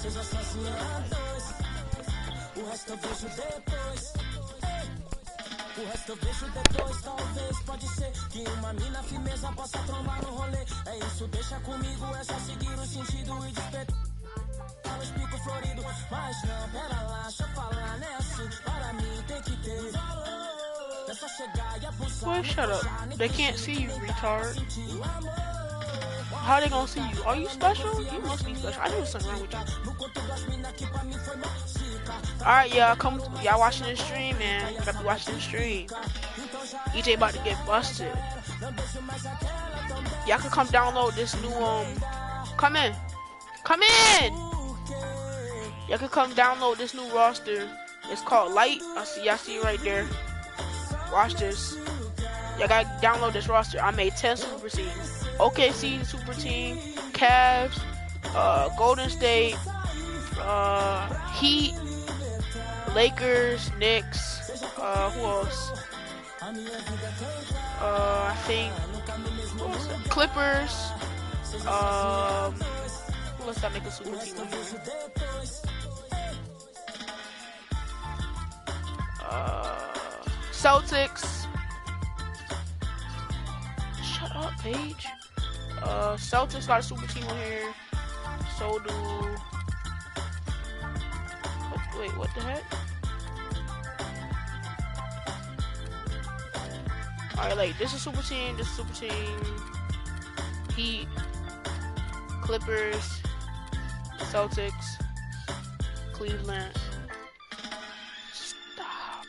O resto eu vejo depois. O resto eu vejo depois, talvez, pode ser que uma mina firmeza possa trombar no rolê. É isso, deixa comigo, é só seguir o sentido e despertar os picos floridos. Mas não, pera lá, deixa eu falar, né assim, para mim tem que ter valor. É só chegar e abusar. Well, shut up. They can't see you, retard. How they gonna see you? Are you special? You must be special. I knew something wrong with you. Alright, y'all, y'all watching the stream, man. You gotta be watching the stream. EJ about to get busted. Y'all can come download this new, come in. Come in! Y'all can come download this new roster. It's called Light. Y'all see it right there. Watch this. Y'all gotta download this roster. I made 10 super teams. OKC super team, Cavs, Golden State, Heat, Lakers, Knicks, who else? I think Clippers. Who else I make a super team with? Celtics. Shut up, Paige. Celtics got a super team on here. So do. Wait, what the heck? Alright, like, this is super team, this is super team. Heat, Clippers, Celtics, Cleveland. Stop.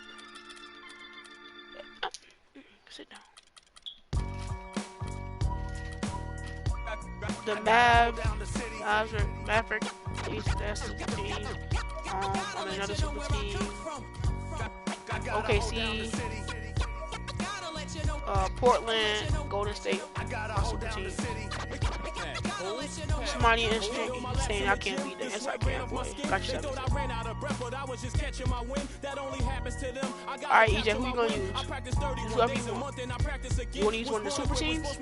Sit down. The Maverick, that's super team. On another super team. OKC, Portland, Golden State, super team. Somebody in the stream saying I can't beat them. Yes, I can, boy. Got you. Alright, EJ, who you gonna use? Whoever you want. You wanna use one of the super teams? Use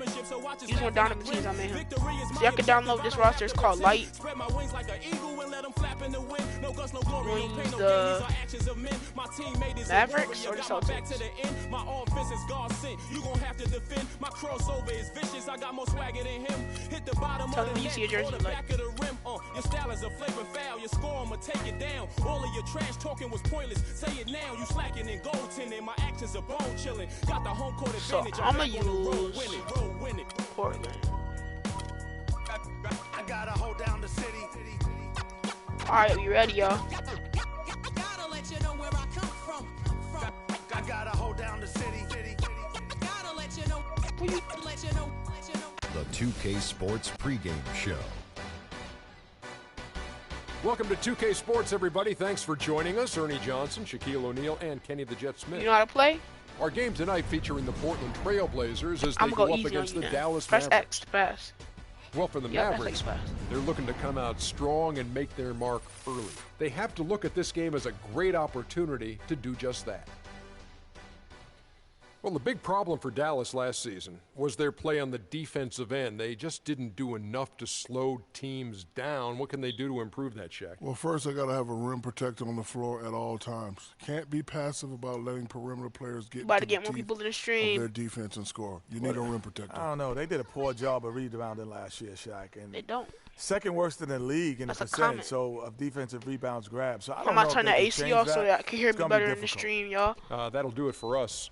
one of the teams I made him. So y'all can download this roster. It's called Light. You wanna use the Mavericks or the Celtics? Tell me you see a jersey like. Your style is a flavor foul. Your score, I'ma take it down. All of your trash talking was pointless. Say it now. You slacking in gold tinting. My actions are bone chilling. Got the home court advantage. So I'ma use Portland. I gotta hold down the city. Alright, we ready, y'all. Gotta let you know where I come from. I gotta hold down the city. Gotta let you know. The 2K Sports pregame show. Welcome to 2K Sports, everybody. Thanks for joining us. Ernie Johnson, Shaquille O'Neal, and Kenny the Jet Smith. You know how to play? Our game tonight featuring the Portland Trail Blazers as they go up against the Dallas Press Mavericks. X to pass. Well, for the Mavericks, they're looking to come out strong and make their mark early. They have to look at this game as a great opportunity to do just that. Well, the big problem for Dallas last season was their play on the defensive end. They just didn't do enough to slow teams down. What can they do to improve that, Shaq? Well, first, they got to have a rim protector on the floor at all times. Can't be passive about letting perimeter players get more people in the stream of their defense and score. You need a rim protector. I don't know. They did a poor job of rebounding last year, Shaq. And they don't. Second worst in the league in the percentage, of defensive rebounds grabbed. So I don't I'm know not turning the AC off so that I can hear me better in the stream, y'all. That'll do it for us.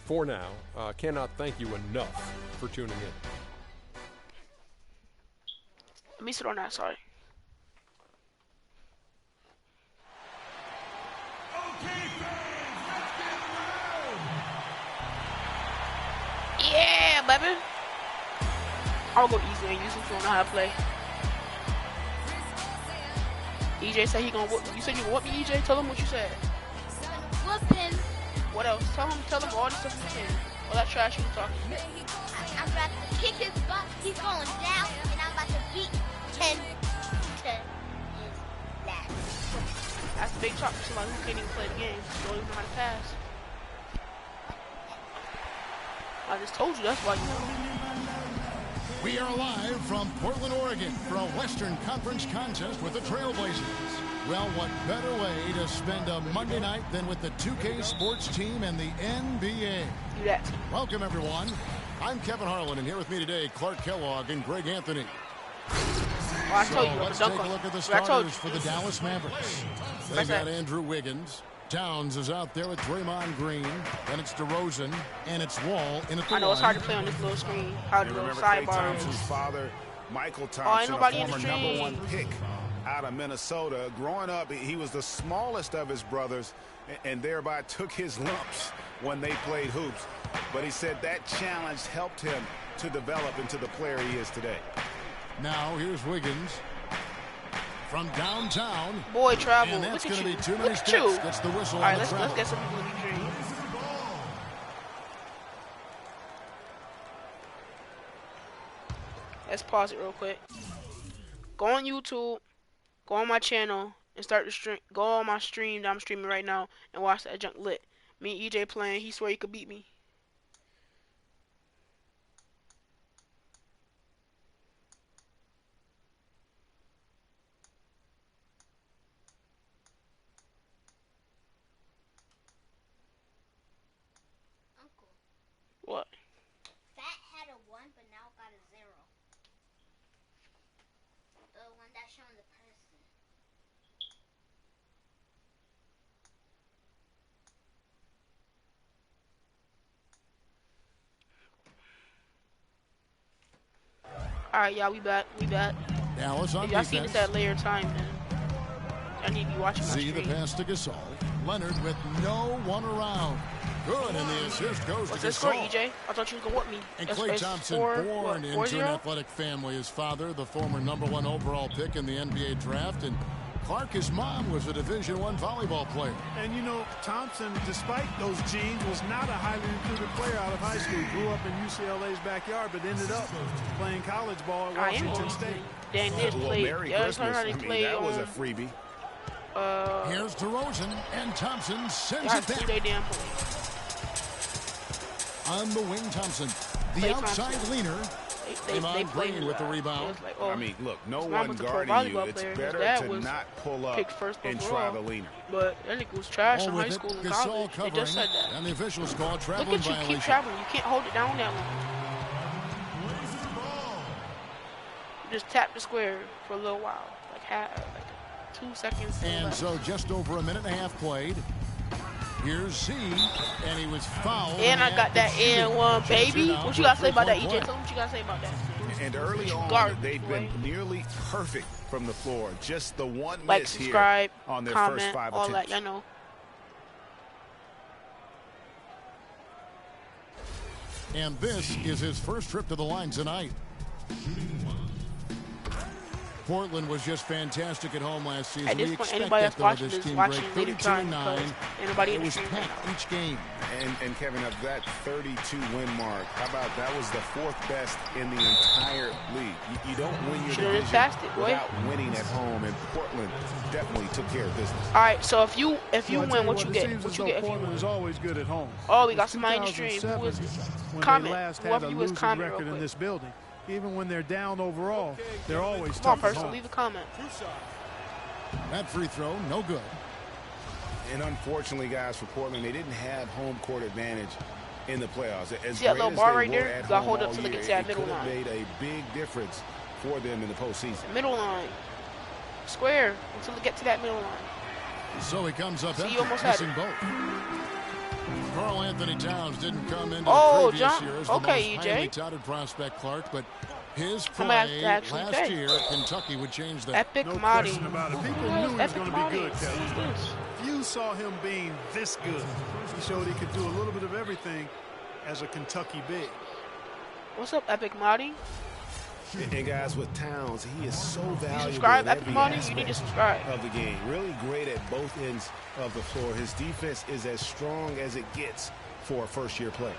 For now, cannot thank you enough for tuning in. Let me sit on that side. Yeah, baby. I'll go easy and use him to know how to play. EJ said he gonna whoop me. You said you gonna whoop me, EJ? Tell him what you said. Whooping. What else? Tell him all the stuff you can. All that trash you talking. I'm about to kick his butt. He's going down, and I'm about to beat 10 to his last. That's big talk for somebody who can't even play the game. Don't even know how to pass. I just told you that's why you know. We are live from Portland, Oregon for a Western Conference contest with the Trailblazers. Well, what better way to spend a Monday night than with the 2K Sports team and the NBA? Yes. Welcome, everyone. I'm Kevin Harlan, and here with me today, Clark Kellogg and Greg Anthony. Oh, I told you, let's take a look at the starters for the Dallas Mavericks. They've got Andrew Wiggins. Towns is out there with Draymond Green. Then it's DeRozan, and it's Wall in at the I know it's hard to play on this little screen. How to go sidebar. Thompson's father, Michael Thompson, a former #1 pick out of Minnesota. Growing up, he was the smallest of his brothers, and thereby took his lumps when they played hoops. But he said that challenge helped him to develop into the player he is today. Now here's Wiggins from downtown. Boy, travel. And that's Look at going you. to be too Look many at steps. you. Gets the whistle All right, on the let's travel. get some people to be dreams. Let's pause it real quick. Go on YouTube, go on my channel, and start to stream. Go on my stream that I'm streaming right now and watch that junk lit. Me and EJ playing. He swear he could beat me. Uncle. What? Fat had a 1, but now got a 0. The one that's showing the person. Alright, y'all, we back. We back. Dallas on If y'all seen defense. this at later time, then I need to be watching my See the stream. pass to Gasol. Leonard with no one around. Good, and the assist goes What's to the score, Gasol. EJ? I thought you was going to whip me. And It's- Klay it's Thompson, four- born what, into 4-0? an athletic family. His father, the former #1 overall pick in the NBA draft, and Clark, his mom, was a Division I volleyball player. And you know, Thompson, despite those genes, was not a highly recruited player out of high school. Grew up in UCLA's backyard, but ended up playing college ball at Washington State. Dang, this play. Merry Yeah, Christmas. how they I mean, play that was a on. freebie. Here's DeRozan, and Thompson sends Y'all it see back. they damn play. On the wing, Thompson. The Klay outside Thompson. leaner. They Draymond played Green with the rebound. Like, oh, I mean, look, no his mom one was a pro guarding you. volleyball It's player. His better dad to was not pull up picked first and try overall. the leaner. But that nigga was trash in With high it, school and Gasol college. They covering, just said that. and the officials call Look traveling at you, violation. keep traveling. You can't hold it down that long. You just tap the square for a little while, like 2 seconds. And so just over a minute and a half played. Here's Z, and he was fouled. And I got that N1, baby. Now What you gotta for say about that, three-point EJ? Tell them what you gotta say about that. And early on, Garbage, they've boy. been nearly perfect from the floor. Just the one Like, miss subscribe, here on their comment, first 5 all attempts. that, you know. And this is his first trip to the line tonight. Portland was just fantastic at home last season. At this We point, expect anybody that, that's though, watching this this team watching break later time 32-9. because anybody It in the was stream packed right now. each game. And Kevin, of that 32-win mark, how about that was the 4th best in the entire league. You don't win your Should've division passed it, boy. without winning at home, and Portland definitely took care of business. All right, so if you Well, I tell win, what you it get? seems What as you though get if you Portland win? is always good at home. Oh, we got Since somebody in the stream. Who is 2007, when comment? they last had Whoever a you is, losing comment real record in quick. this building. Even when they're down overall, they're always Come on, tough at person, home. leave a comment. That free throw, no good. And unfortunately, guys, for Portland, they didn't have home court advantage in the playoffs. As See that great little as bar they right were there? at You gotta home hold up all till it year, gets to that it middle could have line. made a big difference for them in the postseason. Middle line. Square until it get to that middle line. So he comes up See, empty, you almost had missing it. both. Carl Anthony Towns didn't come into Oh, the previous jump. year as the Okay, most EJ. highly touted prospect, Clark, but his Somebody play has to actually last pay. year at Kentucky would change that. Epic No Marty. question about it. People Who knew is he was Epic going to be Marty? good, Kevin. Who's this? Few saw him being this good. He showed he could do a little bit of everything as a Kentucky big. What's up, Epic Marty? And guys, with Towns, he is so valuable subscribe, in Epic every Marty? You aspect need to subscribe. of the game. Really great at both ends of the floor. His defense is as strong as it gets for a first-year player.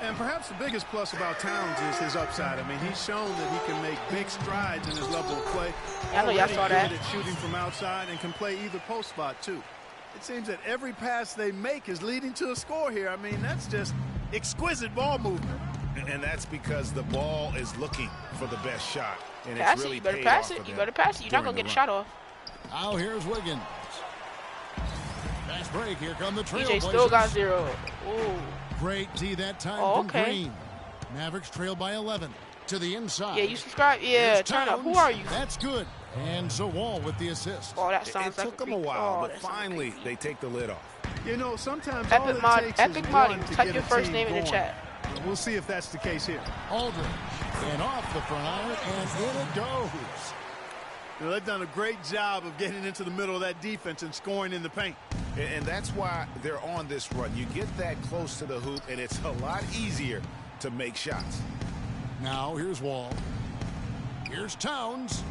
And perhaps the biggest plus about Towns is his upside. I mean, he's shown that he can make big strides in his level of play. Yeah, I know y'all Already saw good that. at shooting from outside and can play either post spot, too. It seems that every pass they make is leading to a score here. I mean, that's just exquisite ball movement. And that's because the ball is looking for the best shot. And pass it's really it. You better paid pass off it. for You them better pass it. You're not going to get a shot off. Now here's Wiggins. Fast break. Here come the Trailblazers. DJ still got 0. Ooh. Great D that time from Green. Mavericks trail by 11 to the inside. Yeah, you subscribe. Yeah, turn up. Who are you? That's good. And Zawal with the assist. Oh, that sounds it like took them a while, but finally they take the lid off. You know, sometimes Epic Modding. Type your first name in the chat. We'll see if that's the case here. Aldridge. And off the front iron, and in it goes. You know, they've done a great job of getting into the middle of that defense and scoring in the paint. And that's why they're on this run. You get that close to the hoop, and it's a lot easier to make shots. Now, here's Wall. Here's Towns.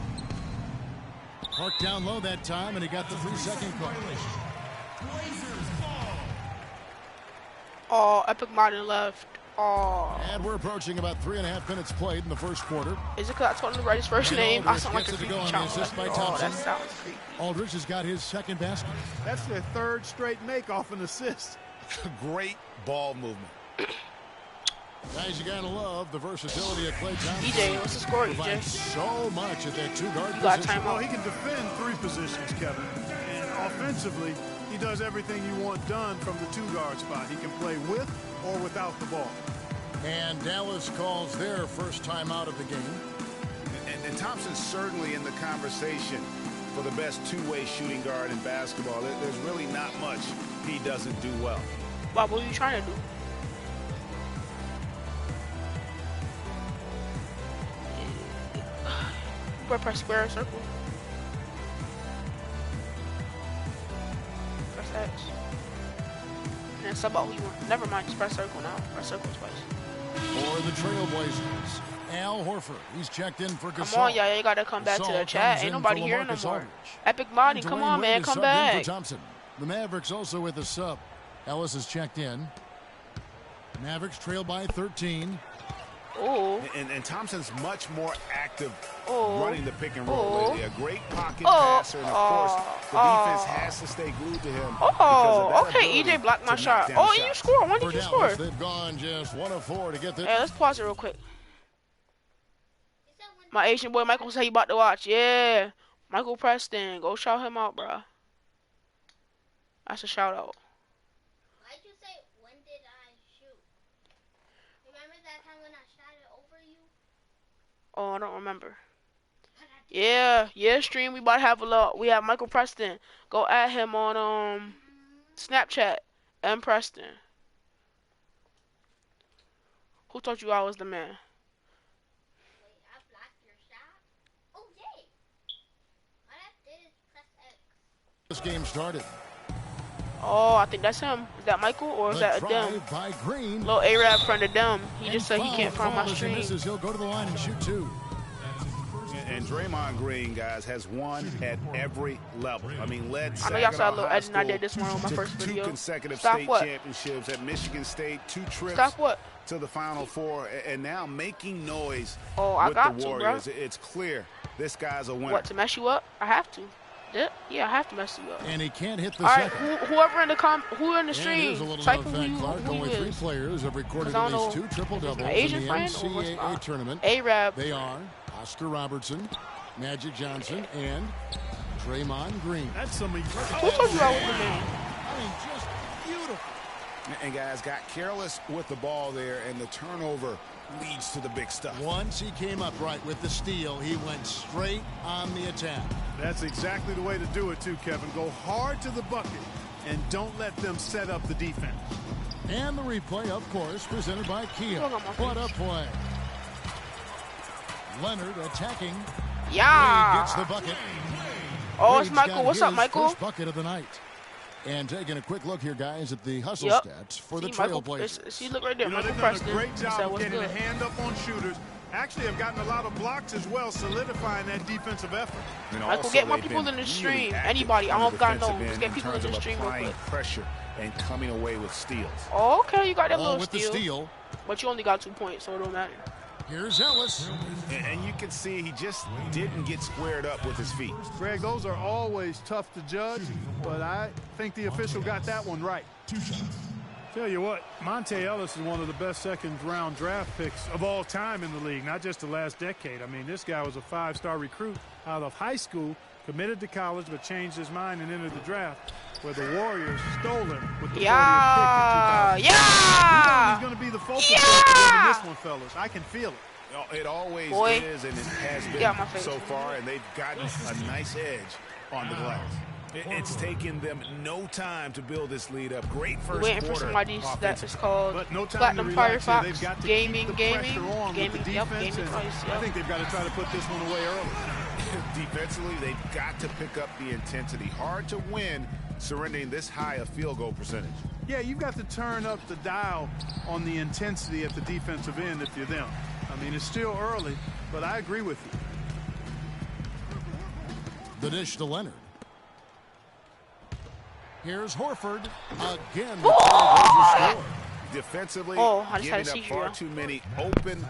Parked down low that time, and he got the 3-second call. Oh, Epic Modding left. Oh. And we're approaching about 3.5 minutes played in the first quarter. Is it because I told him to write his first name? I sound like a creepy child. Oh, that sounds creepy. Aldridge has got his second basket. That's their third straight make off an assist. Great ball movement. Guys, you gotta love the versatility of Klay Thompson. EJ, what's the score, EJ? So much at that two-guard position. Well, he can defend 3 positions, Kevin. And offensively, he does everything you want done from the 2-guard spot. He can play with or without the ball. And Dallas calls their first time out of the game. And Thompson's certainly in the conversation for the best two-way shooting guard in basketball. There's really not much he doesn't do well. Bob, what are you trying to do? Press square or circle. Press X. And then sub out who you want. Never mind, just press circle now. Press circle twice. For the Trailblazers, Al Horford. He's checked in for Gasol. Come on, y'all. You gotta come back to the chat. Ain't nobody here no more. Epic Modding, come on, man. Come back. Thompson. The Mavericks also with a sub. Ellis is checked in. Mavericks trail by 13. Oh. And Thompson's much more active running the pick and roll lately. A great pocket passer, and of course, the defense has to stay glued to him. Okay, EJ blocked my shot. Oh, and you score. When did you score? They've gone just 1 of 4 to get this. Hey, let's pause it real quick. My Asian boy Michael said he about to watch. Yeah. Michael Preston. Go shout him out, bro. That's a shout out. Why'd you say, when did I shoot? Remember that time when I shot it over you? Oh, I don't remember. Yeah, stream. We about to have a lot. We have Michael Preston. Go at him on Snapchat. M Preston. Who told you I was the man? Wait, I blocked your shot? Oh, yay! All I did is press X. This game started. Oh, I think that's him. Is that Michael or is that a Dem? By Green. Little A-Rab friend of Dem. He just said he can't find my stream. He'll go to the line and shoot 2. And Draymond Green, guys, has won at every level. I mean, led I know y'all saw a little editing I did this morning on my first video. 2 consecutive Stop state what? championships at Michigan State, 2 trips Stop what? to the Final Four, and now making noise I with got the to, Warriors. bro. It's clear this guy's a winner. What, to mess you up? I have to. Yeah, I have to mess you up. And he can't hit the All right, second. whoever in the stream, type who you Only 3 is. players have recorded at least 2 triple-doubles in Asian the friend or NCAA tournament. A-Rab. They are Oscar Robertson, Magic Johnson, and Draymond Green. That's some of you. Who told you I was the man? I mean, just beautiful. And guys got careless with the ball there, and the turnover leads to the big stuff. Once he came up right with the steal, he went straight on the attack. That's exactly the way to do it, too, Kevin. Go hard to the bucket and don't let them set up the defense. And the replay, of course, presented by Kia. What a play. Leonard attacking. Yeah. He gets the bucket. Oh, it's Michael. What's up, Michael? First bucket of the night. And taking a quick look here, guys, at the hustle stats for the Trailblazers. See, look right there. They've done a great job of getting a hand up on shooters. Actually, have gotten a lot of blocks as well, solidifying that defensive effort. Michael, get more people in the stream. Anybody. I don't got no. Just get people in the stream real quick. Pressure and coming away with steals. Oh, okay, you got that little with the steal. But you only got 2 points, so it don't matter. Here's Ellis. And you can see he just didn't get squared up with his feet. Greg, those are always tough to judge, but I think the official got that one right. Tell you what, Monte Ellis is one of the best second-round draft picks of all time in the league, not just the last decade. I mean, this guy was a 5-star recruit out of high school, committed to college, but changed his mind and entered the draft, where the Warriors stole him with the 40th pick in 2000. We thought he's going to be the focal point in this one, fellas. I can feel it. It always is, and it has been so far, and they've gotten a nice edge on the glass. It's taken them no time to build this lead up. Great first quarter. Waiting for somebody that is called Platinum Firefox Gaming. Gaming. Yep, Gaming. I think they've got to try to put this one away early. Defensively, they've got to pick up the intensity. Hard to win surrendering this high a field goal percentage. Yeah, you've got to turn up the dial on the intensity at the defensive end if you're them. I mean, it's still early, but I agree with you. The dish to Leonard. Here's Horford again. Defensively, I just giving had up a far too many open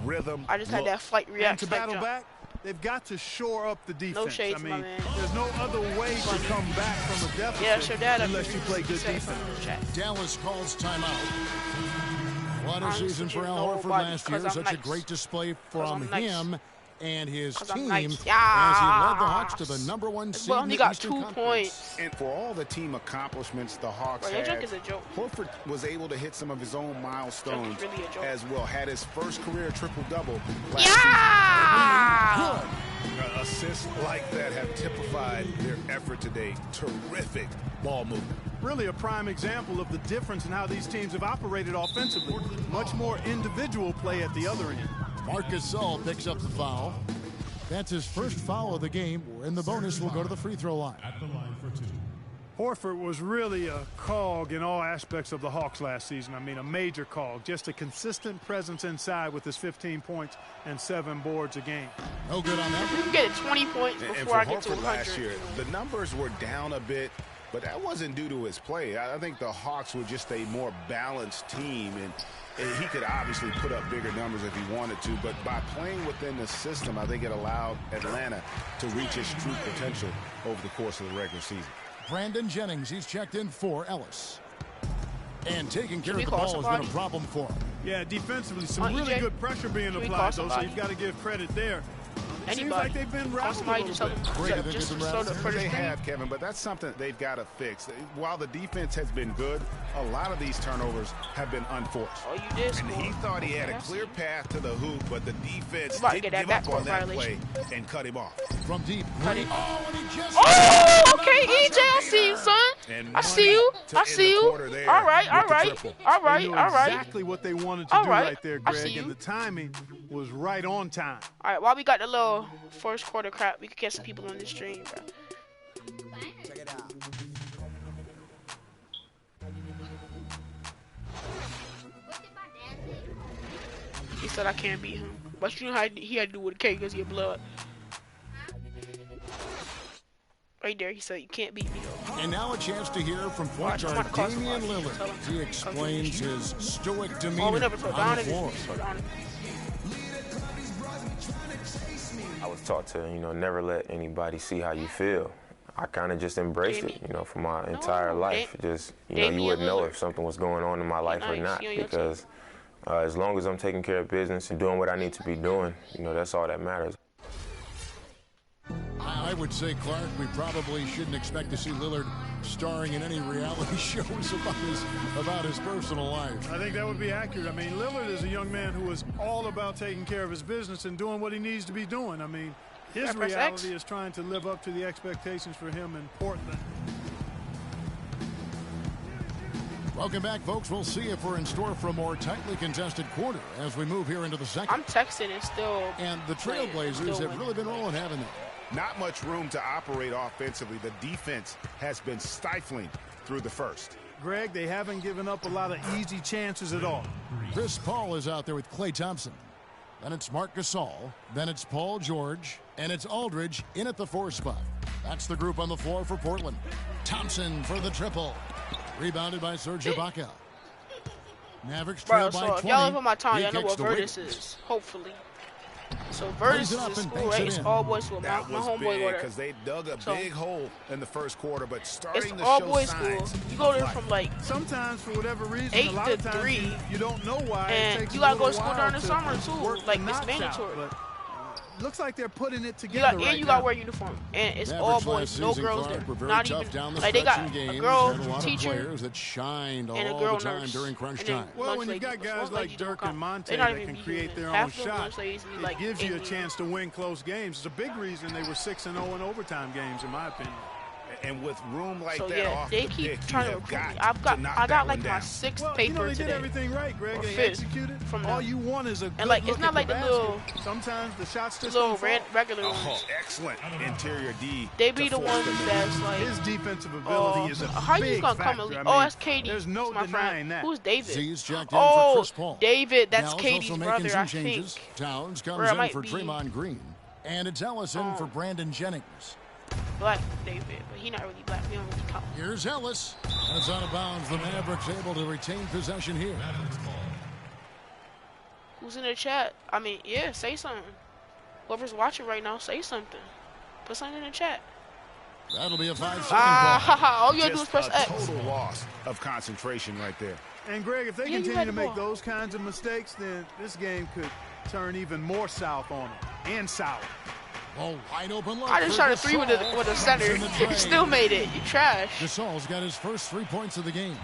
rhythm. I just had that flight react. And to battle back, they've got to shore up the defense. No shades, I mean, my man. There's no other way to come back from a deficit unless you play good defense. Dallas calls timeout. What a season for Al Horford last year. Such a great display from him and his team as he led the Hawks to the #1 seed. But only got 2 points. And for all the team accomplishments the Hawks had, Horford was able to hit some of his own milestones as well. Had his first career triple-double last season. Assists like that have typified their effort today. Terrific ball movement. Really a prime example of the difference in how these teams have operated offensively. Much more individual play at the other end. Marc Gasol picks up the foul. That's his first foul of the game, and the bonus will go to the free throw line. At the line for 2. Horford was really a cog in all aspects of the Hawks last season. I mean, a major cog. Just a consistent presence inside with his 15 points and 7 boards a game. No good on that. You can get 20 points before I get to 100. Last year, the numbers were down a bit, but that wasn't due to his play. I think the Hawks were just a more balanced team, and he could obviously put up bigger numbers if he wanted to, but by playing within the system, I think it allowed Atlanta to reach his true potential over the course of the regular season. Brandon Jennings, he's checked in for Ellis. And taking care of the ball has been a problem for him. Yeah, defensively, some really good pressure being applied, though, so you've got to give credit there. Seems like they've been rattled a little bit. They have, Kevin, but that's something they've got to fix. While the defense has been good, a lot of these turnovers have been unforced. Oh, you did score. And he thought he had a clear path to the hoop, but the defense didn't give up on that play and cut him off. From deep. Okay, EJ, I see you, son. I see you. I see you. All right. Exactly what they wanted to do right there, Greg, and the timing was right on time. All right, while we got the little first quarter crap, we could get some people on the stream, bro. Check it out. He said I can't beat him, but you know how he had to do with a K because he had blood. Right there, he said you can't beat me. And now a chance to hear from point guard Damian Lillard. He explains his stoic demeanor on the floor. I was taught to, never let anybody see how you feel. I kind of just embraced it, for my entire life. Just, you wouldn't know if something was going on in my life or not, because as long as I'm taking care of business and doing what I need to be doing, that's all that matters. I would say, Clark, we probably shouldn't expect to see Lillard starring in any reality shows about his personal life. I think that would be accurate. I mean, Lillard is a young man who is all about taking care of his business and doing what he needs to be doing. I mean, his reality is trying to live up to the expectations for him in Portland. Welcome back, folks. We'll see if we're in store for a more tightly contested quarter as we move here into the second. I'm texting and still. And the Trailblazers have really been rolling, haven't they? Not much room to operate offensively. The defense has been stifling through the first. Greg, they haven't given up a lot of easy chances at all. Chris Paul is out there with Klay Thompson. Then it's Marc Gasol. Then it's Paul George. And it's Aldridge in at the 4 spot. That's the group on the floor for Portland. Thompson for the triple. Rebounded by Serge Ibaka. Mavericks trail by 20. Y'all over my time. Y'all know what Vertus is. Hopefully. So Virtus is the school, right? It's all boys school. My homeboy go there. Because they dug a big hole in the first quarter, but starting it's to all show boys signs school. You go there from like sometimes for whatever reason, 8 a lot to of times 3, you don't know why. and you gotta go to school during the summer too. Like it's mandatory. Looks like they're putting it together. And you gotta wear uniform, and it's all boys, no girls there. Not even like they got a girl teacher that shined and a all girl the time nurse during crunch time. Well, when you've got guys like Dirk and Monte that can create their own shot, it gives you a chance to win close games. It's a big reason they were 6-0 in overtime games, in my opinion. And with room like so that yeah, off they the keep pick, trying to recruit me. I got like my 6th paper they today. did everything right, Greg. They 5th executed. from all you want is a good and like look it's not like the little. Sometimes the shots just little regular ones. Excellent interior D. They be the ones that's like his defensive ability is a how big you gonna factor. come and that's KD. There's no my denying friend. that. Who's David? Z's checked in for Chris Paul. David, that's Now's KD's also brother, making some I changes. think. Towns comes in for Draymond Green, and it's Ellison for Brandon Jennings. Black David, but he not really black. We don't really count. Here's Ellis. And it's out of bounds. The Mavericks able to retain possession here. Who's in the chat? I mean, yeah, say something. Whoever's watching right now, say something. Put something in the chat. That'll be a 5-second call. All you gotta do is press X. Total loss of concentration right there. And Greg, if they continue to make those kinds of mistakes, then this game could turn even more south on them and sour. Oh, wide open look. I just shot a 3 with a center. Still made it. You trash. Gasol's got his first 3 points of the game.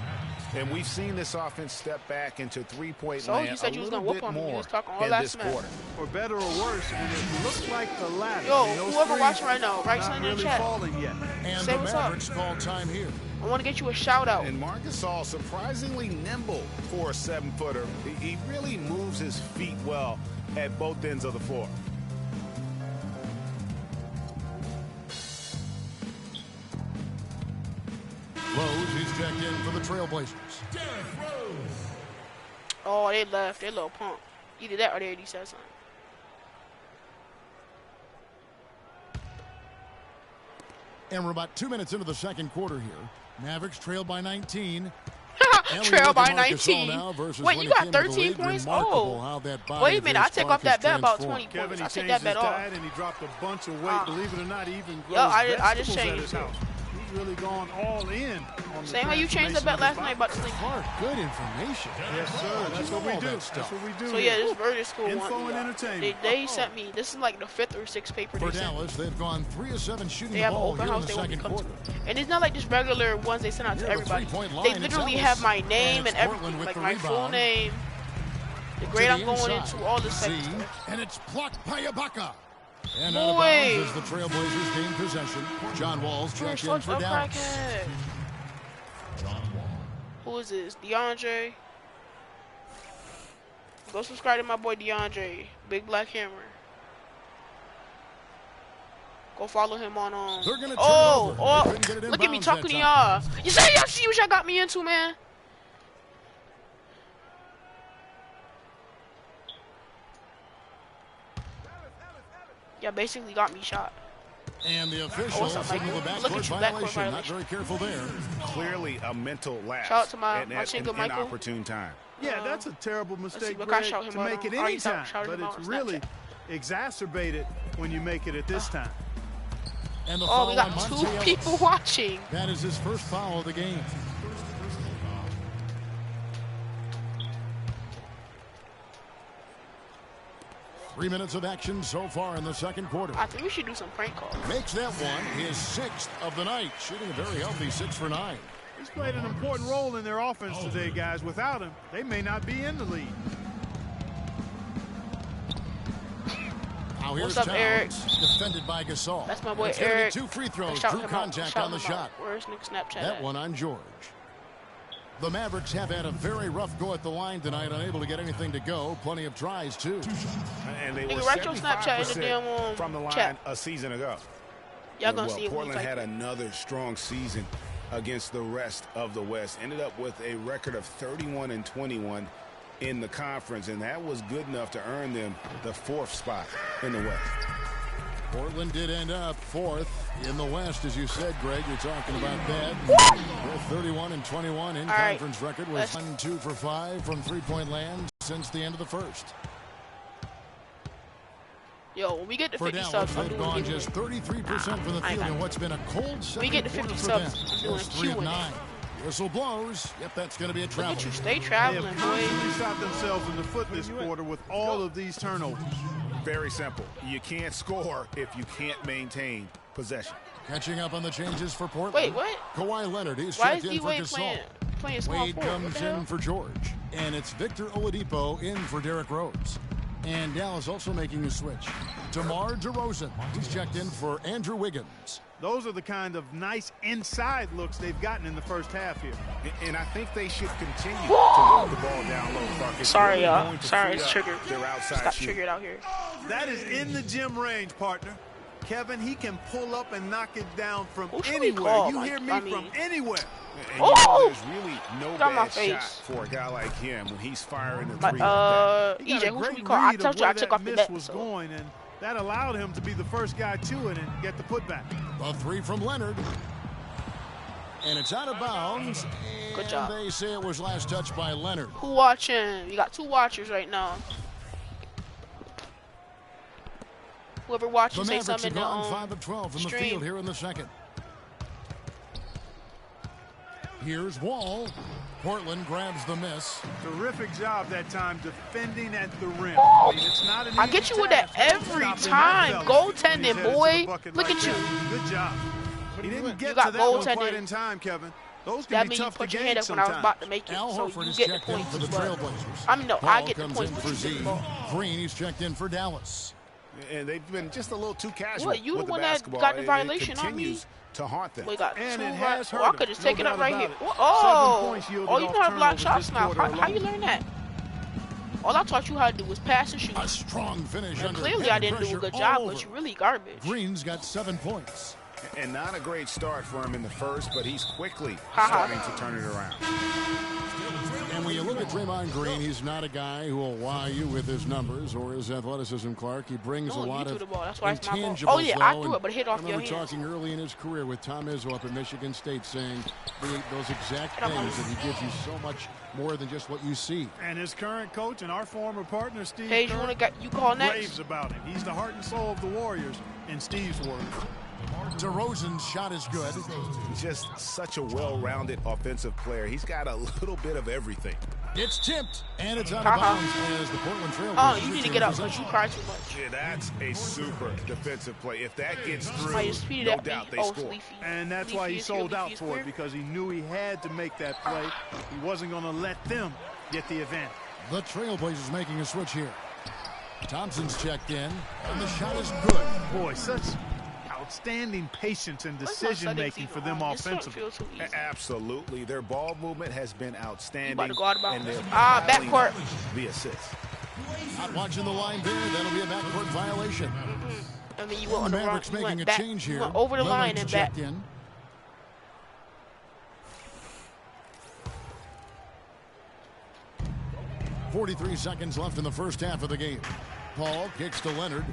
And we've seen this offense step back into three-point land you said you a was little gonna bit whoop on more me. Talking all in that this smack. quarter. For better or worse, and it looks like the latter. Yo, whoever watching right now, write something in the chat. Yet. And say the what's Mavericks up. call time here. I want to get you a shout out. And Marc Gasol, surprisingly nimble for a 7-footer. He really moves his feet well at both ends of the floor. Rose, he's checked in for the Trailblazers. Oh, they left. They little punk. Either that or they already said something. And we're about 2 minutes into the second quarter here. Mavericks trailed by 19. Trail by 19. Wait, you got 13 points? Oh. Wait a minute, I take off that bet about 20 points. I take that bet off. And he dropped a bunch of weight, believe it or not, even grows I just changed it. He's really gone all in. Same way you changed the bet last night about the Clark, good information. Yes, sir. That's what we do. That's what we do. So yeah, this Virtus school Info one. and entertainment. They sent me. This is like the 5th or 6th paper For they sent Dallas, they've gone 3 of 7 shooting they the have ball open here in house. the They want me second to come quarter. to. And it's not like just regular ones they send out to everybody. They literally have my name and everything, like my full name, the grade I'm going into, all this stuff. And it's blocked by Ibaka. And Boy. out of bounds as the Trailblazers gain possession. John Wall's checked in for Dallas. Who is this? DeAndre. Go subscribe to my boy DeAndre, Big Black Hammer. Go follow him on look at me talking to y'all. You see what y'all got me into, man? Y'all basically got me shot. And the official signaled the backcourt violation. Not very careful there. Clearly a mental lapse. Shout out to my at chinko Michael. an opportune time. Yeah, that's a terrible mistake, Greg, to make it any time. But it's really exacerbated when you make it at this time. And the we got 2 people watching. That is his first foul of the game. Three minutes of action so far in the second quarter. I think we should do some prank calls. Makes that one his 6th of the night, shooting a very healthy 6 for 9. He's played an important role in their offense today, guys. Without him, they may not be in the lead. Now here's What's up, Eric? Defended by Gasol. That's my boy it's Eric. 2 free throws. Drew contact on the shot. Where's Nick Snapchat? That one on George. The Mavericks have had a very rough go at the line tonight, unable to get anything to go. Plenty of tries, too. And they were write your Snapchat in the damn from the line chat. a season ago. Y'all gonna see it. Portland had another strong season against the rest of the West. Ended up with a record of 31-21 in the conference, and that was good enough to earn them the 4th spot in the West. Portland did end up 4th in the West, as you said, Greg. You're talking about that. Their 31-21 in conference record was 1-2 for 5 from three-point land since the end of the first. Yo, when we get to For 50 Dallas, subs, I'm they've doing gone a just giveaway. 33% from the field in what's been a cold second We get to 50 quarter for subs, them. I'm doing a Just 3 of Q&A. 9. Whistle blows. Yep, that's going to be a Look travel. at you, stay They traveling, have boy. constantly shot themselves in the foot this quarter with all of these turnovers. Very simple. You can't score if you can't maintain possession. Catching up on the changes for Portland. Wait, what? Kawhi Leonard, he's Why checked is in for D-Wade Gasol. playing small Wade forward? What comes the hell? in for George. And it's Victor Oladipo in for Derrick Rose. And Dallas also making a switch. DeMar DeRozan, he's checked in for Andrew Wiggins. Those are the kind of nice inside looks they've gotten in the first half here. And I think they should continue to walk the ball down low. Clark. It's Sorry, really y'all. going to Sorry, free it's up triggered. their outside Just got shooting. triggered out here. That is in the gym range, partner. Kevin, he can pull up and knock it down from Who should we anywhere. call? You hear me from anywhere. And you know, Oh! there's really no Got my bad shot face. for a guy like him when he's firing the My, three like that. He got EJ, a who should great we call? I read of told you I where took that off the miss bet. was So. going, and that allowed him to be the first guy to it and get the putback. A 3 from Leonard. And it's out of bounds. Good And job. they say it was last touched by Leonard. Who watching? You got 2 watchers right now. Whoever The watches, say Mavericks have something in gone the 5 of 12 from the stream. field here in the second. Here's Wall. Portland grabs the miss. Terrific job that time defending at the rim. Oh! I mean, it's not an I easy get you with that task every stopping time. that fella when he's Goaltending, headed to the boy. bucket Look like at you. that. Good job. He didn't get got to that one goaltending. quite in time, Kevin. Those can That be means you tough to put your gain hand up when I was sometimes. about to make it. Al So Horford you is get the checked in points. for the but Trailblazers. I mean, no, Paul I get the comes points. in But for you get Z. the ball. Green, he's checked in for Dallas. And they've been just a little too casual What, you with the the one that basketball. got the It violation on me? continues to haunt them. We got And 2 it has hurt I him, could just no take it up doubt right about here. it. Oh, 7 points yielded oh, you off know how to block turnovers shots this now. quarter How you alone. learn that? All I taught you how to do was pass and shoot. A strong finish And under clearly I heavy didn't do a pressure good all job, over. but you really garbage. Green's got 7 points. And not a great start for him in the first, but he's quickly Ha-ha. starting to turn it around. And when you look at Draymond Green, he's not a guy who will wow you with his numbers or his athleticism, Clark. He brings No, a you lot threw of the ball. That's why it's my ball. intangibles. Oh, yeah, I though, threw it, but it hit off I your remember hands. talking early in his career with Tom Izzo up at Michigan State saying those exact Get up on things, that he gives you so much more than just what you see. And his current coach and our former partner, Steve Paige, you Kerr, want to you call next? raves about him. He's the heart and soul of the Warriors, in Steve's words. DeRozan's shot is good. He's just such a well-rounded offensive player. He's got a little bit of everything. It's tipped, and it's out of bounds as the Portland Trailblazers. Oh, you need to return get up possession. because you cry too much. Yeah, that's a super defensive play. If that gets through, I just tweeted no at me. doubt they Oh, it's score. Leafy. And that's why Leafy he is here, sold out Leafy is for it, here. because he knew he had to make that play. He wasn't going to let them get the advantage. The Trailblazers making a switch here. Thompson's checked in, and the shot is good. Boy, such outstanding patience and When's my decision-making settings for even them on? This don't offensively. feel too easy. Absolutely. Their ball movement has been outstanding. You about to go out of and bounds. they're Backcourt. piling the assists. Not watching the line there. That'll be a backcourt violation. I mean, you And went on the the wrong. Mavericks You making went a back. change You here. went over the line Lillard's and back. checked in. .43 seconds left in the first half of the game. Paul kicks to Leonard.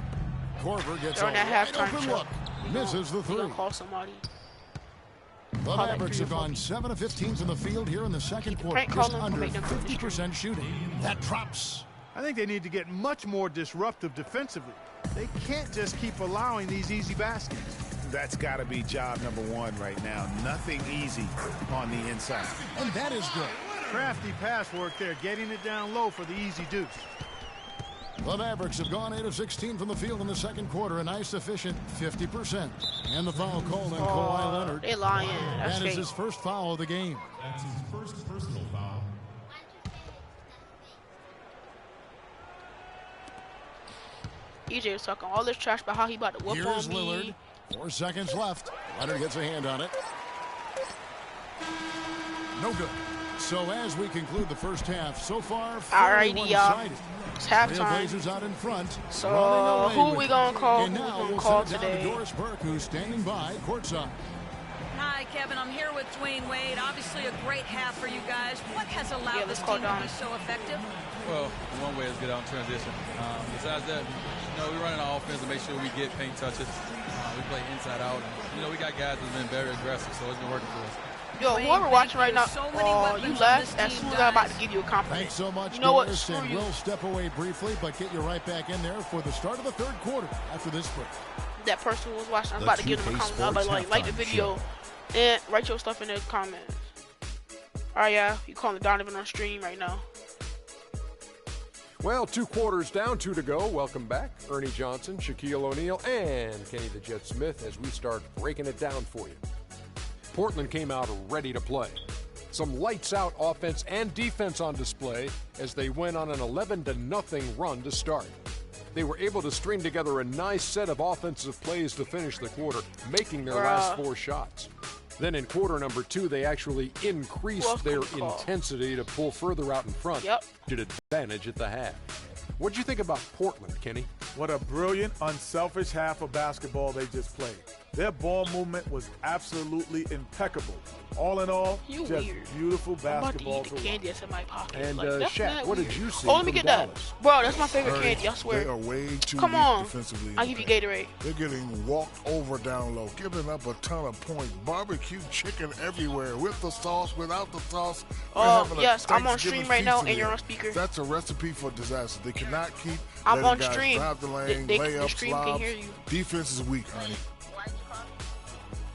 Korver gets a During that wide halftime open show, look. Misses the You three. gonna call somebody? The call that Mavericks three have or four gone 7 of 15 from the field here in the second quarter. prank Just call them, under make them finish 50% shooting. That drops. I think they need to get much more disruptive defensively. They can't just keep allowing these easy baskets. That's got to be job number one right now. Nothing easy on the inside. And that is good. Crafty pass work there, getting it down low for the easy deuce. The Mavericks have gone 8 of 16 from the field in the second quarter. A nice, efficient 50%. And the foul called on Kawhi Leonard. They lying. That's That is fake. his first foul of the game. That's his first personal foul. EJ was talking all this trash about how he about to whoop Here's on Lillard. me. 4 seconds left. Leonard gets a hand on it. No good. So as we conclude the first half, so far, fairly Alrighty, y'all. one-sided. It's halftime. Trailblazers out in front. So, running away who with we it. gonna call? And Who we now gonna we'll call send it down to today? Doris Burke, who's standing by courtside. Hi, Kevin. I'm here with Dwayne Wade. Obviously a great half for you guys. What has allowed Yeah, this let's call team to Don. be so effective? Well, one way is get out in transition. Besides that, we run our offense to make sure we get paint touches. We play inside out. And, we got guys that have been very aggressive, so it's been working for us. Yo, whoever watching right now, you left as soon as I'm about to give you a compliment. Thanks so much, you know what? Doris, and we'll step away briefly, but get you right back in there for the start of the third quarter after this break. That person who was watching, I'm about to give them a comment. I'm about to like the video and write your stuff in the comments. Alright, yeah, you calling Donovan on stream right now. Well, 2 quarters down, 2 to go. Welcome back, Ernie Johnson, Shaquille O'Neal, and Kenny the Jet Smith as we start breaking it down for you. Portland came out ready to play. Some lights-out offense and defense on display as they went on an 11-0 run to start. They were able to string together a nice set of offensive plays to finish the quarter, making their last 4 shots. Then in quarter number 2, they actually increased their intensity to pull further out in front. Did advantage at the half. What'd you think about Portland, Kenny? What a brilliant, unselfish half of basketball they just played. Their ball movement was absolutely impeccable. All in all, just beautiful basketball to watch. Candy that's in my pocket. And Shaq, what did you see? Oh, let me get that. Bro, that's my favorite candy, I swear. They are way too Come on. defensively. I'll give you Gatorade. They're getting walked over down low, giving up a ton of points. Barbecue chicken everywhere, with the sauce, without the sauce. Oh, yes, I'm on stream right now, and you're on speaker. That's a recipe for disaster. They cannot keep I'm on guys stream. drive the lane, The stream can hear you. Defense is weak, Ernie.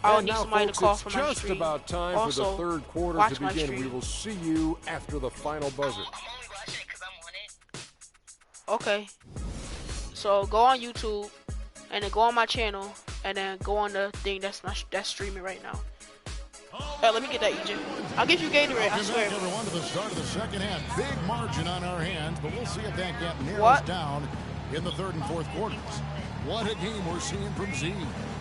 I would need somebody to call for my just stream. about time Also, for the third quarter watch to my begin. stream. We will see you after the final buzzer. Okay. So go on YouTube, and then go on my channel, and then go on the thing that's streaming right now. Let me get that, EJ. I'll give you Gatorade, I swear. Back, everyone, to the start of the second half. Big margin on our hands, but we'll see if that gap narrows down in the third and fourth quarters. What a game we're seeing from Z.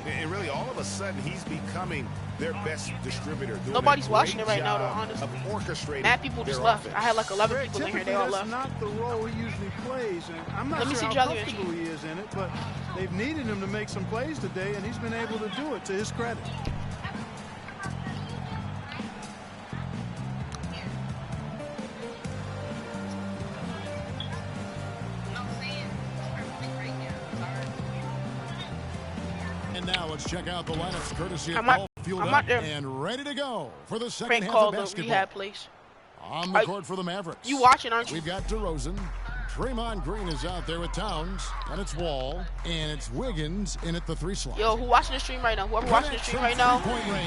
And really, all of a sudden, he's becoming their best distributor. Nobody's watching it right now, though, honestly. Of orchestrating Mad people just left. I had like 11 people in here. They all that's left. not the role he usually plays. And I'm not sure how comfortable he is in it, but they've needed him to make some plays today, and he's been able to do it to his credit. And now let's check out the lineups courtesy of Paul Fueled Up and ready to go for the second half of basketball. Rehab place. On the court for the Mavericks. You watching, aren't you? We've got DeRozan. Draymond Green is out there with Towns, and it's Wall, and it's Wiggins in at the 3 slot. Yo, who watching the stream right now? Whoever watching the stream right now,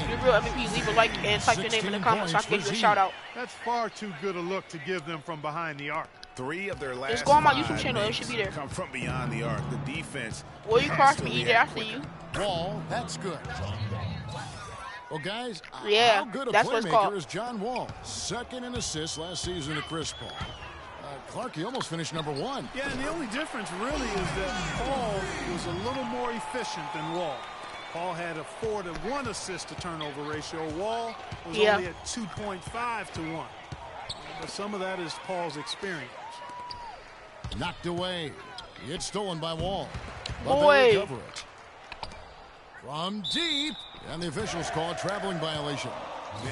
you're real MVP. Leave a like and type your name in the comments so I can give you a shout out. That's far too good a look to give them from behind the arc. 3 of their last Just go on my YouTube channel. It should be there. Come from beyond the arc. The defense. Will you cross me, EJ? I see you. Wall, that's good. Well, guys, yeah, how good a that's what it's playmaker called. is John Wall? Second in assists last season to Chris Paul. Clark, he almost finished number 1. Yeah, and the only difference really is that Paul was a little more efficient than Wall. Paul had a 4-to-1 assist to turnover ratio. Wall was only at 2.5 to 1. But some of that is Paul's experience. Knocked away. It's stolen by Wall. But Boy. they recover it. From deep. And the officials call a traveling violation.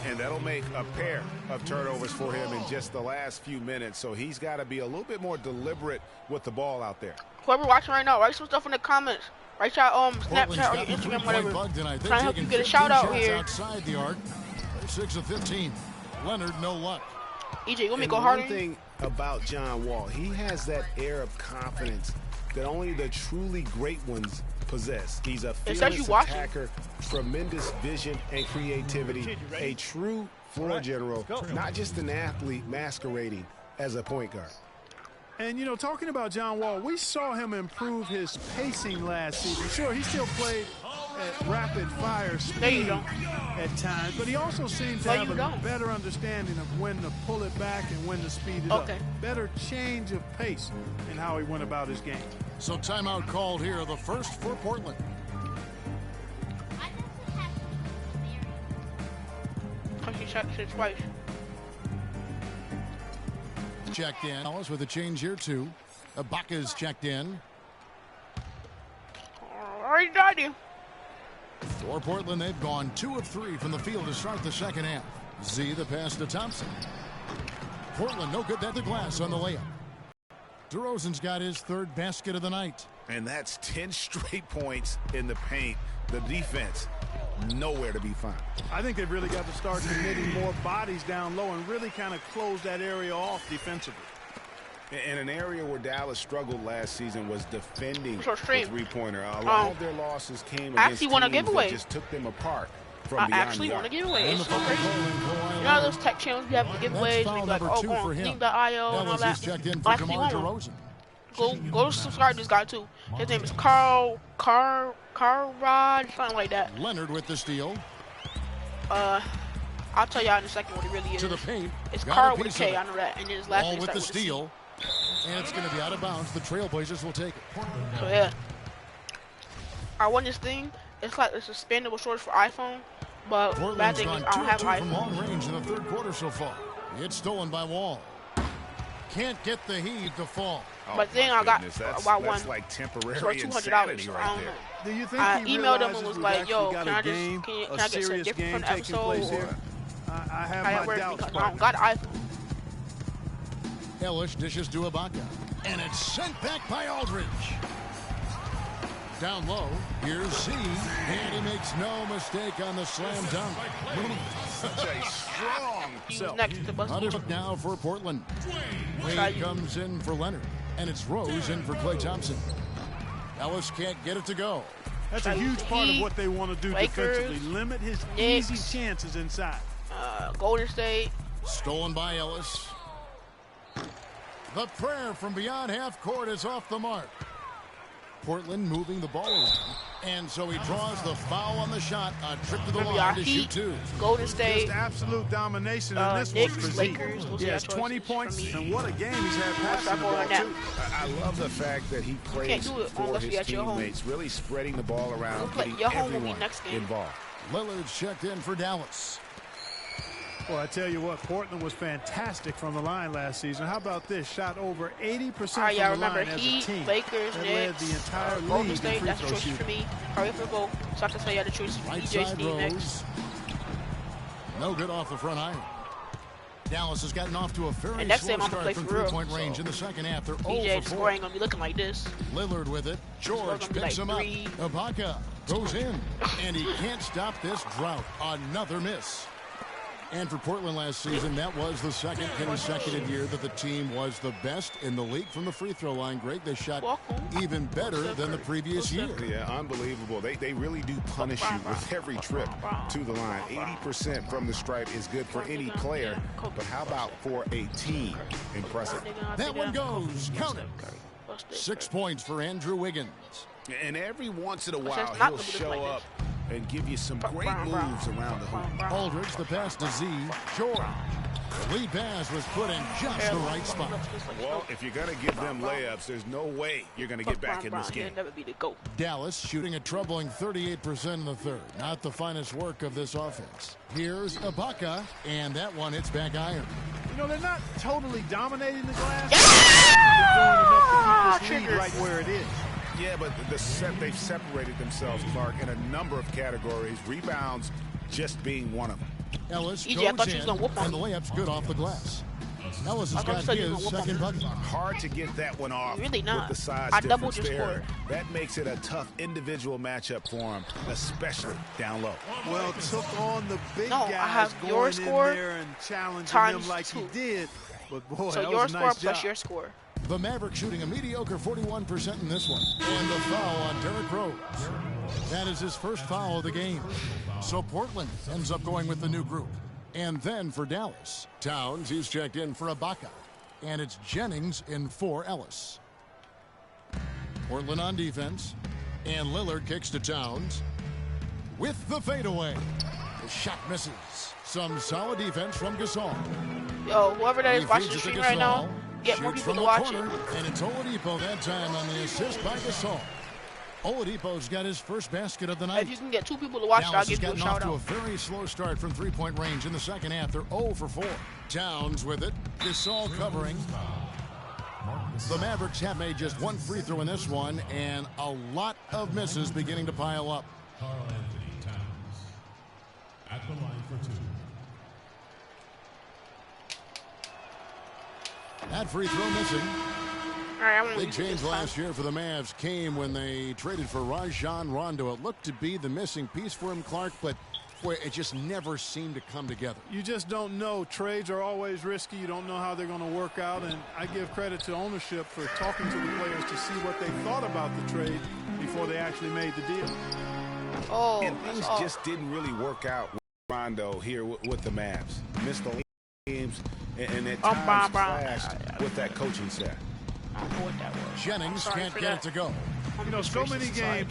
And that'll make a pair of turnovers for him in just the last few minutes. So he's got to be a little bit more deliberate with the ball out there. Whoever watching right now, write some stuff in the comments. Write your Snapchat or your Instagram, whatever. Trying to help you get a shout out here. Outside the arc. 6 of 15. Leonard, no luck. EJ, you want me to go harder? One thing about John Wall, he has that air of confidence that only the truly great ones possess. He's a fearless attacker, tremendous vision and creativity, a true floor general, not just an athlete masquerading as a point guard. And, you know, talking about John Wall, we saw him improve his pacing last season. Sure, he still played at rapid-fire speed at times, but he also seemed to have a better understanding of when to pull it back and when to speed it up. Better change of pace in how he went about his game. So timeout called here, the first for Portland. Twice. Checked in. Ellis with a change here, too. Ibaka's checked in. Alright, daddy. For Portland, they've gone 2 of 3 from the field to start the second half. Z, the pass to Thompson. Portland, no good at the glass on the layup. DeRozan's got his 3rd basket of the night. And that's 10 straight points in the paint. The defense nowhere to be found. I think they've really got to start committing more bodies down low and really kind of close that area off defensively. In an area where Dallas struggled last season was defending the three-pointer. A lot of their losses came against teams that just took them apart from beyond the arc. I actually want a giveaway. It's so crazy. You know those tech channels we have to giveaways? We like, oh, go on Steam.io and all that. I actually want one. Go subscribe to this guy too. His name is Carl Rod, something like that. Leonard with the steal. I'll tell y'all in a second what it really is. To the paint. It's Carl with a K, I know that. And his last name with the steal. And it's going to be out of bounds. The Trailblazers will take it. So yeah. I won this thing. It's like it's expandable storage for iPhone. But bad thing is I don't have an iPhone. From long range in the third quarter so far. It's stolen by Wall. Can't get the heave to fall. But then I got that's like temporary insanity right there. Do you think I emailed him and was like, "Yo, can I get some gift from the episode?" Or I have my doubts. I don't got an iPhone. Ellis dishes to Ibaka, and it's sent back by Aldridge. Down low, here's Z, and he makes no mistake on the slam dunk. Such a strong self. Underhook now for Portland. Wade comes in for Leonard, and it's Rose in for Klay Thompson. Ellis can't get it to go. That's a huge part of what they want to do defensively. Limit his easy chances inside. Golden State. Stolen by Ellis. The prayer from beyond half court is off the mark. Portland moving the ball around. And so he draws the foul on the shot. A trip to the line to shoot two. Golden State. Just absolute domination in this one for Z. He has 20 points, and what a game he's had passing the ball, too. I love the fact that he plays for his teammates, really spreading the ball around, getting everyone involved. Lillard's checked in for Dallas. Well, I tell you what, Portland was fantastic from the line last season. How about this? Shot over 80% from the line as a team. Lakers, led the entire Golden league State, in that's the free choice throw for me. Hurry for goal. So I can say the choice for DJ Steve next. No good off the front iron. Dallas has gotten off to a very slow start from three-point range in the second half. They're 0 for 4. Scoring gonna be looking like this. Lillard with it. George picks him up. Ibaka goes in, and he can't stop this drought. Another miss. And for Portland last season, that was the second consecutive year that the team was the best in the league from the free throw line. Greg, they shot even better than the previous year. Yeah, unbelievable. They really do punish you with every trip to the line. 80% from the stripe is good for any player, but how about for a team? Impressive. That one goes. Count it. 6 points for Andrew Wiggins. And every once in a while, he'll show up and give you some great moves around the hoop. Aldridge, the pass to Z. George. The lead pass was put in just the right spot. Well, if you're going to give them layups, there's no way you're going to get back in this game. Dallas shooting a troubling 38% in the third. Not the finest work of this offense. Here's Ibaka, and that one hits back iron. You know, they're not totally dominating the glass. They're doing enough to keep this lead right where it is. Yeah, but they've separated themselves, Clark, in a number of categories. Rebounds just being one of them. Ellis goes in, and the layup's good off the glass. Ellis has got his second bucket. Hard to get that one off really not. With the size difference there. That makes it a tough individual matchup for him, especially down low. Well, took on the big guys I have going your in score there and challenging him like he did. But boy, so that your was a score nice plus job. your score. The Mavericks shooting a mediocre 41% in this one. And the foul on Derrick Rose. That is his first foul of the game. So Portland ends up going with the new group. And then for Dallas, Towns, he's checked in for Ibaka. And it's Jennings in for Ellis. Portland on defense. And Lillard kicks to Towns. With the fadeaway. The shot misses. Some solid defense from Gasol. Yo, whoever that is watching the stream right now, get more people to watch it. And it's Oladipo that time on the assist by Gasol. Oladipo's got his first basket of the night. If you can get 2 people to watch it, I'll give you a shout out. Off to a very slow start from three-point range in the second half. They're 0 for 4. Towns with it. Gasol covering. The Mavericks have made just 1 free throw in this one, and a lot of misses beginning to pile up. Karl-Anthony Towns at the line for 2. That free throw missing. Big change last year for the Mavs came when they traded for Rajon Rondo. It looked to be the missing piece for him, Clark, but boy, it just never seemed to come together. You just don't know. Trades are always risky. You don't know how they're going to work out, and I give credit to ownership for talking to the players to see what they thought about the trade before they actually made the deal. And things just didn't really work out with Rondo here with the Mavs. Missed the games and at times clashed with that coaching staff. Jennings can't get it to go. You know, so many games